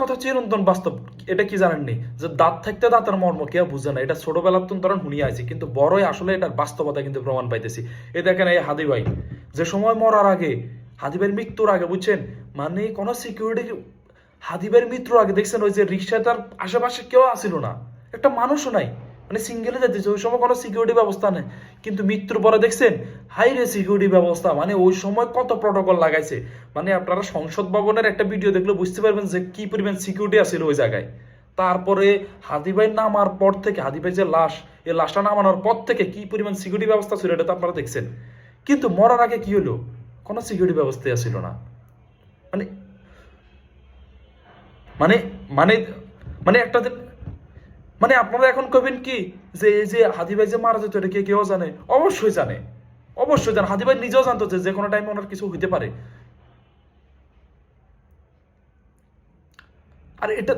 কথা চিরন্তন বাস্তব। এটা কি জানেননি যে দাঁত থাকতে দাঁতের মর্ম কেউ বুঝে না, এটা ছোটবেলার তো তখন শুনিয়ে আইছি, কিন্তু বড়ই আসলে এটার বাস্তবতা কিন্তু প্রমাণ পাইতেছি। এই দেখেন এই হাদি ভাই যে সময় মরার আগে, হাদি ভাইয়ের মৃত্যুর আগে, বুঝছেন, মানে কোনো সিকিউরিটি, হাদি ভাইয়ের মৃত্যুর আগে দেখছেন ওই যে রিক্সাটার আশেপাশে কেউ আসিল না, একটা মানুষও নাই, মানে সিঙ্গেলে যাইতেছে, ওই সময় কোনো সিকিউরিটি ব্যবস্থা নেই। কিন্তু মৃত্যুর পরে দেখছেন হাই রে সিকিউরিটি ব্যবস্থা, মানে ওই সময় কত প্রটোকল লাগাইছে। মানে আপনারা সংসদ ভবনের একটা ভিডিও দেখলে বুঝতে পারবেন যে কি পরিমাণ সিকিউরিটি আছিল ওই জায়গায়। তারপরে হাদি ভাই নামার পর থেকে, হাদি ভাই যে লাশ, এই লাশটা নামানোর পর থেকে কি পরিমাণ সিকিউরিটি ব্যবস্থা ছিল এটা তো আপনারা দেখছেন। কিন্তু মরার আগে কি হলো, কোনো সিকিউরিটি ব্যবস্থা ছিল না। মানে মানে মানে মানে একটা মানে আপনারা এখন কবেন কি যে এই যে হাদি ভাই যে মারা যেত এটা কে কেউ জানে? অবশ্যই জানে, অবশ্যই জানে। হাদি ভাই নিজেও জানতো যে কোনো টাইমে ওনার কিছু হইতে পারে। আর এটা